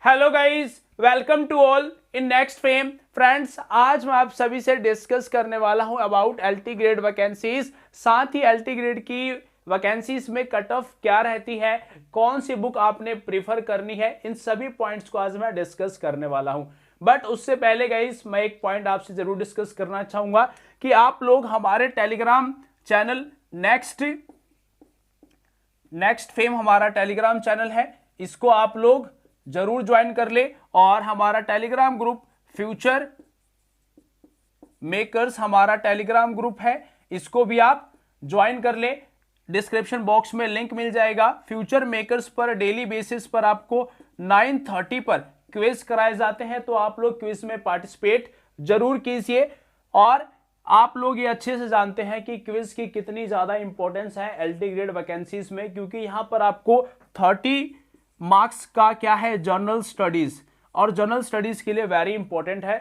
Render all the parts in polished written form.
Hello guys, welcome to all in next fame. Friends, आज मैं आप सभी से डिस्कस करने वाला हूं अबाउट एलटी ग्रेड वैकेंसीज। साथ ही एलटी ग्रेड की वैकेंसीज में कट ऑफ क्या रहती है, कौन सी बुक आपने प्रीफर करनी है, इन सभी पॉइंट्स को आज मैं डिस्कस करने वाला हूं। बट उससे पहले गाइस, मैं एक पॉइंट आपसे जरूर डिस्कस करना चाहूंगा कि आप लोग हमारे टेलीग्राम चैनल नेक्स्ट फेम हमारा टेलीग्राम चैनल है, इसको आप लोग जरूर ज्वाइन कर ले। और हमारा टेलीग्राम ग्रुप फ्यूचर मेकर्स हमारा टेलीग्राम ग्रुप है, इसको भी आप ज्वाइन कर ले। डिस्क्रिप्शन बॉक्स में लिंक मिल जाएगा। फ्यूचर मेकर्स पर डेली बेसिस पर आपको 9:30 पर क्विज कराए जाते हैं, तो आप लोग क्विज में पार्टिसिपेट जरूर कीजिए। और आप लोग ये अच्छे से जानते हैं कि क्विज की कितनी ज्यादा इंपॉर्टेंस है एलटी ग्रेड वैकेंसीज में, क्योंकि यहां पर आपको 30 मार्क्स का क्या है, जनरल स्टडीज। और जनरल स्टडीज के लिए वेरी इंपॉर्टेंट है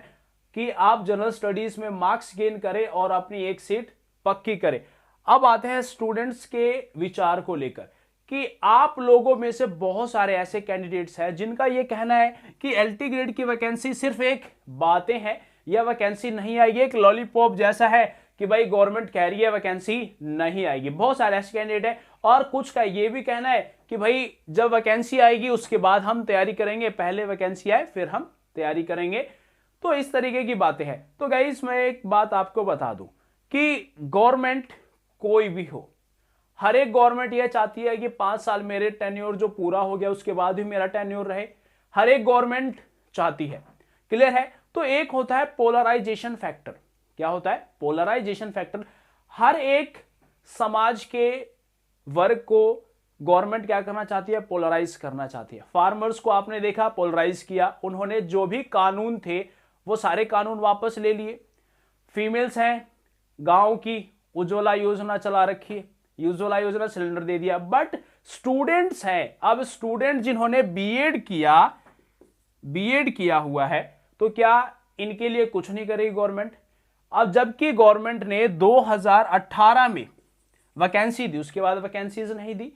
कि आप जनरल स्टडीज में मार्क्स गेन करें और अपनी एक सीट पक्की करें। अब आते हैं स्टूडेंट्स के विचार को लेकर कि आप लोगों में से बहुत सारे ऐसे कैंडिडेट्स हैं जिनका यह कहना है कि एलटी ग्रेड की वैकेंसी सिर्फ एक बातें हैं, यह वैकेंसी नहीं आएगी, एक लॉलीपॉप जैसा है कि भाई गवर्नमेंट कह रही है वैकेंसी नहीं आएगी। बहुत सारे ऐसे कैंडिडेट हैं। और कुछ का ये भी कहना है कि भाई जब वैकेंसी आएगी उसके बाद हम तैयारी करेंगे, पहले वैकेंसी आए फिर हम तैयारी करेंगे। तो इस तरीके की बातें हैं। तो गाइस, मैं एक बात आपको बता दूं कि गवर्नमेंट कोई भी हो, हर एक गवर्नमेंट यह चाहती है कि 5 साल मेरे टेन्योर जो पूरा हो गया उसके बाद भी मेरा टेन्योर रहे। हर एक गवर्नमेंट चाहती है, क्लियर है। तो एक होता है पोलराइजेशन फैक्टर। क्या होता है? Polarisation factor. हर एक समाज के वर्ग को गवर्नमेंट क्या करना चाहती है? पोलराइज करना चाहती है। फार्मर्स को आपने देखा, पोलराइज किया उन्होंने, जो भी कानून थे वो सारे कानून वापस ले लिए। फीमेल्स हैं, गांव की उज्ज्वला योजना चला रखी है, उज्ज्वला योजना सिलेंडर दे दिया। बट स्टूडेंट्स हैं, अब स्टूडेंट जिन्होंने बीएड किया हुआ है, तो क्या इनके लिए कुछ नहीं करेगी गवर्नमेंट? अब जबकि गवर्नमेंट ने 2018 में वैकेंसी दी, उसके बाद वैकेंसीज नहीं दी।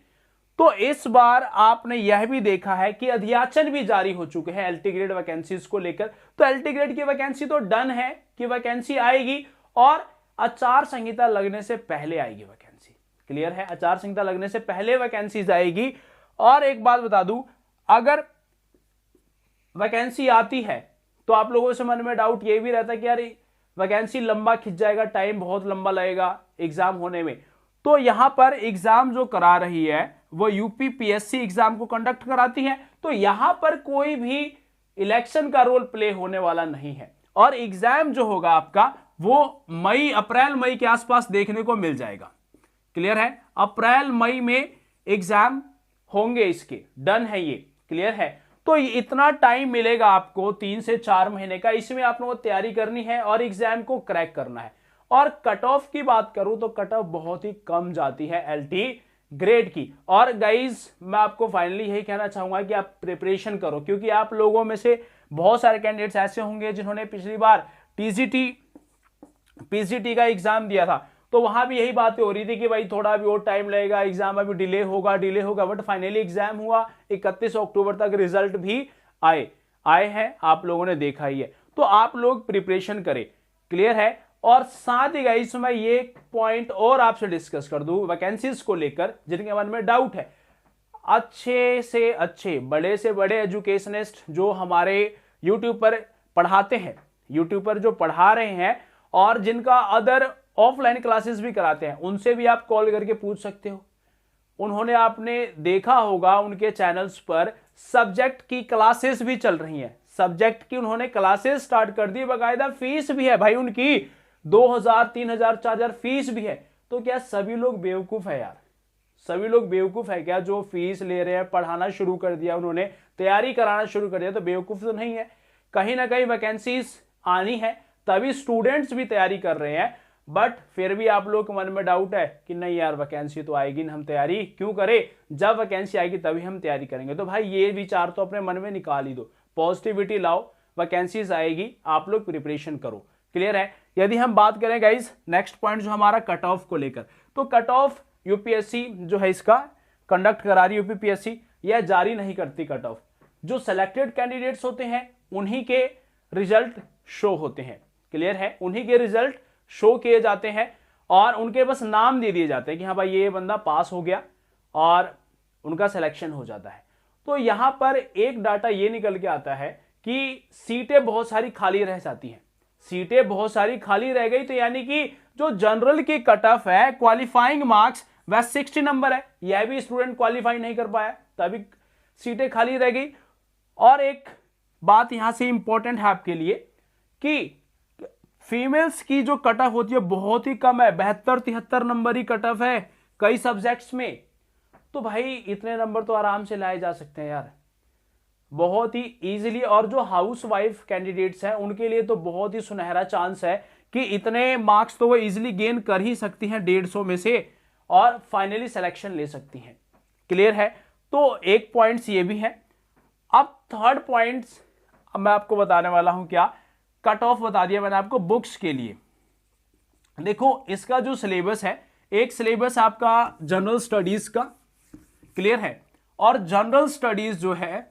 तो इस बार आपने यह भी देखा है कि अध्याचन भी जारी हो चुके हैं एलटी ग्रेड वैकेंसीज को लेकर। तो एलटी ग्रेड की वैकेंसी तो डन है कि वैकेंसी आएगी, और आचार संहिता लगने से पहले आएगी वैकेंसी। क्लियर है? आचार संहिता लगने से पहले वैकेंसीज आएगी। और एक बात बता दूं, अगर वैकेंसी आती है तो आप लोगों से मन में डाउट ये भी रहता है कि यार वैकेंसी लंबा खिंच जाएगा, टाइम बहुत लंबा लगेगा एग्जाम होने में। तो यहां पर एग्जाम जो करा रही है वो यूपीपीएससी एग्जाम को कंडक्ट कराती है। तो यहां पर कोई भी इलेक्शन का रोल प्ले होने वाला नहीं है। और एग्जाम जो होगा आपका वो अप्रैल मई के आसपास देखने को मिल जाएगा। क्लियर है? अप्रैल मई में एग्जाम होंगे, इसके डन है ये। क्लियर है? तो इतना टाइम मिलेगा आपको 3 से 4 महीने का, इसमें आप लोगों को तैयारी करनी है और एग्जाम को क्रैक करना है। और कट ऑफ की बात करूं तो कट ऑफ बहुत ही कम जाती है एलटी ग्रेड की। और गाइज, मैं आपको फाइनली यही कहना चाहूंगा कि आप प्रिपरेशन करो, क्योंकि आप लोगों में से बहुत सारे कैंडिडेट्स ऐसे होंगे जिन्होंने पिछली बार पीजीटी का एग्जाम दिया था। तो वहां भी यही बातें हो रही थी कि भाई थोड़ा भी और टाइम लगेगा, एग्जाम अभी डिले होगा। बट फाइनली एग्जाम हुआ, 31 अक्टूबर तक रिजल्ट भी आए हैं, आप लोगों ने देखा ही है। तो आप लोग प्रिपरेशन करें। क्लियर है? और साथ ही गाइस, मैं ये पॉइंट और आपसे डिस्कस कर दूं वैकेंसीज को लेकर, जिनके मन में डाउट है। अच्छे से अच्छे, बड़े से बड़े एजुकेशनिस्ट जो हमारे यूट्यूब पर पढ़ाते हैं, यूट्यूब पर जो पढ़ा रहे हैं और जिनका अदर ऑफलाइन क्लासेस भी कराते हैं, उनसे भी आप कॉल करके पूछ सकते हो। उन्होंने, आपने देखा होगा उनके चैनल्स पर सब्जेक्ट की क्लासेस भी चल रही हैं। सब्जेक्ट की उन्होंने क्लासेस स्टार्ट कर दी, बाकायदा फीस भी है भाई उनकी, 2000, 3000, 4000 फीस भी है। तो क्या सभी लोग बेवकूफ है यार? सभी लोग बेवकूफ है क्या जो फीस ले रहे हैं? पढ़ाना शुरू कर दिया उन्होंने, तैयारी कराना शुरू कर दिया, तो बेवकूफ तो नहीं है। कहीं ना कहीं वैकेंसीज आनी है, तभी स्टूडेंट्स भी तैयारी कर रहे हैं। बट फिर भी आप लोग के मन में डाउट है कि नहीं यार वैकेंसी तो आएगी ना, हम तैयारी क्यों करें, जब वैकेंसी आएगी तभी हम तैयारी करेंगे। तो भाई ये विचार तो अपने मन में निकाल ही दो, पॉजिटिविटी लाओ, वैकेंसीज आएगी, आप लोग प्रिपरेशन करो। क्लियर है? यदि हम बात करें गाइस नेक्स्ट पॉइंट जो हमारा कट ऑफ को लेकर, तो कट ऑफ यूपीएससी जो है इसका कंडक्ट करा रही यूपीपीएससी, यह जारी नहीं करती कट ऑफ। जो सेलेक्टेड कैंडिडेट्स होते हैं उन्हीं के रिजल्ट शो होते हैं। क्लियर है, उन्हीं के रिजल्ट शो किए जाते हैं और उनके बस नाम दे दिए जाते हैं कि हाँ भाई ये बंदा पास हो गया और उनका सिलेक्शन हो जाता है। तो यहां पर एक डाटा ये निकल के आता है कि सीटें बहुत सारी खाली रह जाती हैं, सीटें बहुत सारी खाली रह गई, तो यानी कि जो जनरल की कट ऑफ है, क्वालिफाइंग मार्क्स वह 60 नंबर है, यह भी स्टूडेंट क्वालिफाई नहीं कर पाया, तभी सीटें खाली रह गई। और एक बात यहां से इंपॉर्टेंट है आपके लिए कि फीमेल्स की जो कट ऑफ होती है बहुत ही कम है, 72-73 नंबर ही कट ऑफ है कई सब्जेक्ट्स में। तो भाई इतने नंबर तो आराम से लाए जा सकते हैं यार, बहुत ही इजीली। और जो हाउस वाइफ कैंडिडेट्स हैं उनके लिए तो बहुत ही सुनहरा चांस है कि इतने मार्क्स तो वो इजीली गेन कर ही सकती हैं 150 में से और फाइनली सिलेक्शन ले सकती हैं। क्लियर है, तो एक पॉइंट्स ये भी है। अब थर्ड पॉइंट्स मैं आपको बताने वाला हूं, क्या कट ऑफ बता दिया मैंने आपको बुक्स के लिए। देखो इसका जो सिलेबस है, एक सिलेबस आपका जनरल स्टडीज का, क्लियर है, और जनरल स्टडीज जो है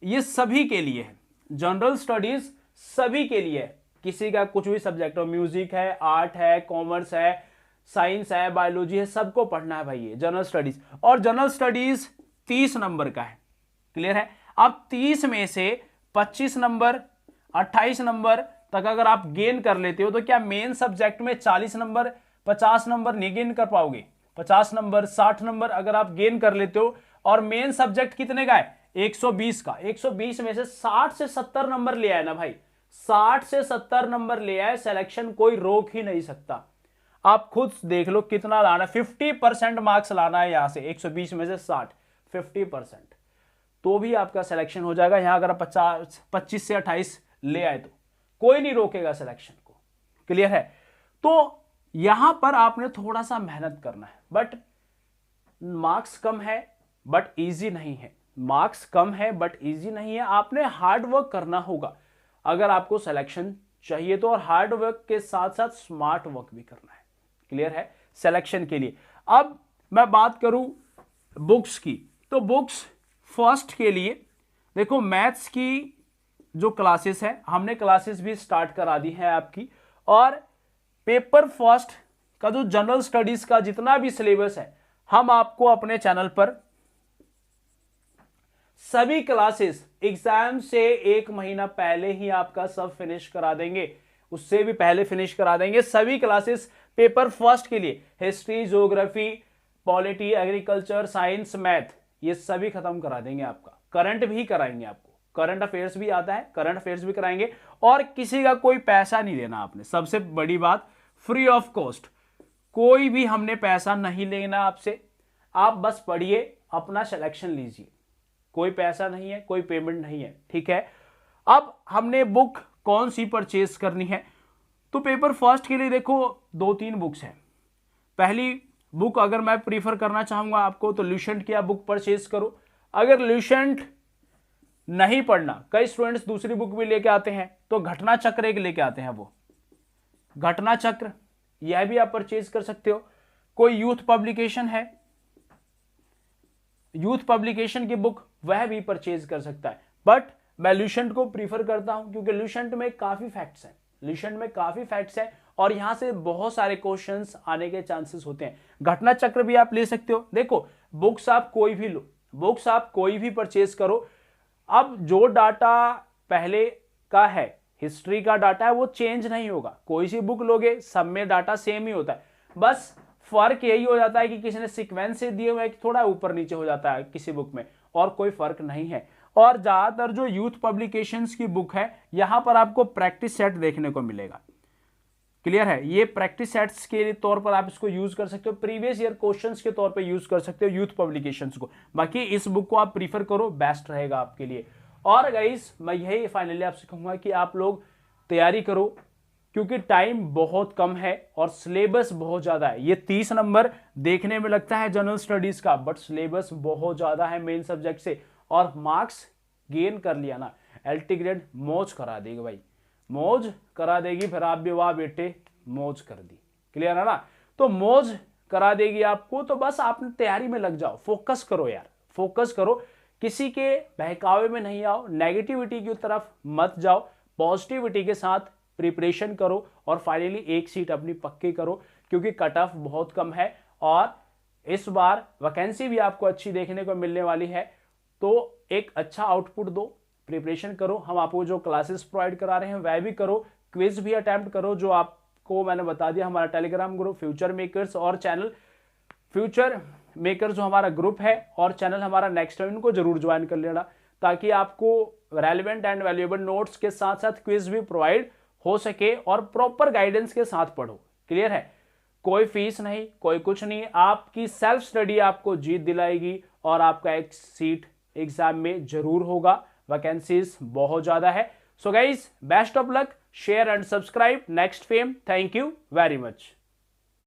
ये सभी के लिए है, जनरल स्टडीज सभी के लिए है, किसी का कुछ भी सब्जेक्ट हो, म्यूजिक है, आर्ट है, कॉमर्स है, साइंस है, बायोलॉजी है, सबको पढ़ना है भाई ये जनरल स्टडीज। और जनरल स्टडीज 30 नंबर का है। क्लियर है, अब 30 में से 25 नंबर 28 नंबर तक अगर आप गेन कर लेते हो तो क्या मेन सब्जेक्ट में 40 नंबर 50 नंबर नहीं गेन कर पाओगे? 50 नंबर 60 नंबर अगर आप गेन कर लेते हो, और मेन सब्जेक्ट कितने का है? 120 का, 120 में से 60 से 70 नंबर ले आए ना भाई, 60 से 70 नंबर ले आए, सिलेक्शन कोई रोक ही नहीं सकता। आप खुद देख लो कितना लाना है, 50% मार्क्स लाना है यहां से, 120 में से 60, 50%, तो भी आपका सिलेक्शन हो जाएगा। यहां अगर आप 25 से 28 ले आए तो कोई नहीं रोकेगा सिलेक्शन को। क्लियर है, तो यहां पर आपने थोड़ा सा मेहनत करना है, बट मार्क्स कम है बट इजी नहीं है, मार्क्स कम है बट इजी नहीं है, आपने हार्ड वर्क करना होगा अगर आपको सिलेक्शन चाहिए तो, और हार्ड वर्क के साथ साथ स्मार्ट वर्क भी करना है। क्लियर है, सिलेक्शन के लिए। अब मैं बात करूं बुक्स की, तो बुक्स फर्स्ट के लिए देखो मैथ्स की जो क्लासेस है, हमने क्लासेस भी स्टार्ट करा दी है आपकी, और पेपर फर्स्ट का जो जनरल स्टडीज का जितना भी सिलेबस है हम आपको अपने चैनल पर सभी क्लासेस एग्जाम से 1 महीना पहले ही आपका सब फिनिश करा देंगे, उससे भी पहले फिनिश करा देंगे। सभी क्लासेस पेपर फर्स्ट के लिए history, geography, polity, agriculture, science, math, ये सभी खत्म करा देंगे। आपका करंट भी कराएंगे, आपको करंट अफेयर्स भी आता है, करंट अफेयर्स भी कराएंगे, और किसी का कोई पैसा नहीं देना आपने। सबसे बड़ी बात, फ्री ऑफ कॉस्ट, कोई भी हमने पैसा नहीं लेना आपसे, आप बस पढ़िए, अपना सिलेक्शन लीजिए, कोई पैसा नहीं है, कोई पेमेंट नहीं है। ठीक है, अब हमने बुक कौन सी परचेज करनी है, तो पेपर फर्स्ट के लिए देखो 2-3 बुक्स हैं। पहली बुक अगर मैं प्रीफर करना चाहूंगा आपको तो ल्यूसेंट की आप बुक परचेज करो। अगर ल्यूसेंट नहीं पढ़ना, कई स्टूडेंट्स दूसरी बुक भी लेके आते हैं, तो घटना चक्र एक लेके आते हैं, वो घटना चक्र, यह भी आप परचेज कर सकते हो। कोई यूथ पब्लिकेशन है, यूथ पब्लिकेशन की बुक, वह भी परचेज कर सकता है, बट मैं ल्यूसेंट को प्रीफर करता हूं क्योंकि ल्यूसेंट में काफी फैक्ट्स हैं, ल्यूसेंट में काफी फैक्ट्स हैं और यहां से बहुत सारे क्वेश्चंस आने के चांसेस होते हैं। घटना चक्र भी आप ले सकते हो। देखो बुक्स आप कोई भी लो, बुक्स आप कोई भी परचेज करो, अब जो डाटा पहले का है, हिस्ट्री का डाटा है, वो चेंज नहीं होगा। कोई सी बुक लोगे सब में डाटा सेम ही होता है, बस फर्क यही हो जाता है कि किसी ने सीक्वेंस से दिए हुए थोड़ा ऊपर नीचे हो जाता है किसी बुक में, और कोई फर्क नहीं है। और ज्यादातर जो यूथ पब्लिकेशंस की बुक है, यहां पर आपको प्रैक्टिस सेट देखने को मिलेगा। क्लियर है, ये प्रैक्टिस सेट्स के तौर पर आप इसको यूज कर सकते हो, प्रीवियस ईयर क्वेश्चंस के तौर पर यूज कर सकते हो यूथ पब्लिकेशंस को। बाकी इस बुक को आप प्रीफर करो, बेस्ट रहेगा आपके लिए। और गाइस मैं यही फाइनली आपसे कहूंगा कि आप लोग तैयारी करो, क्योंकि टाइम बहुत कम है और सिलेबस बहुत ज्यादा है। ये 30 नंबर देखने में लगता है जनरल स्टडीज का, बट सिलेबस बहुत ज्यादा है मेन सब्जेक्ट से, और मार्क्स गेन कर लिया ना, एलटी ग्रेड मौज करा देगी भाई, मौज करा देगी। फिर आप भी वाह बेटे मौज कर दी, क्लियर है ना, तो मौज करा देगी आपको। तो बस आपने तैयारी में लग जाओ, फोकस करो यार, फोकस करो किसी के बहकावे में नहीं आओ, नेगेटिविटी की तरफ मत जाओ, पॉजिटिविटी के साथ प्रिपरेशन करो और फाइनली एक सीट अपनी पक्की करो, क्योंकि कट ऑफ बहुत कम है और इस बार वैकेंसी भी आपको अच्छी देखने को मिलने वाली है। तो एक अच्छा आउटपुट दो, प्रिपरेशन करो, हम आपको जो क्लासेस प्रोवाइड करा रहे हैं वह भी करो, क्विज भी अटेम्प्ट करो, जो आपको मैंने बता दिया हमारा टेलीग्राम ग्रुप फ्यूचर मेकर्स और चैनल फ्यूचर मेकर जो हमारा ग्रुप है और चैनल हमारा नेक्स्ट टाइम, इनको जरूर ज्वाइन कर लेना, ताकि आपको रेलेवेंट एंड वैल्यूएबल नोट्स के साथ साथ क्विज भी प्रोवाइड हो सके और प्रॉपर गाइडेंस के साथ पढ़ो। क्लियर है? कोई फीस नहीं, कोई कुछ नहीं, आपकी सेल्फ स्टडी आपको जीत दिलाएगी और आपका एक सीट एग्जाम में जरूर होगा। वैकेंसीज बहुत ज्यादा है। So guys, best of luck, share and subscribe next fame. Thank you very much.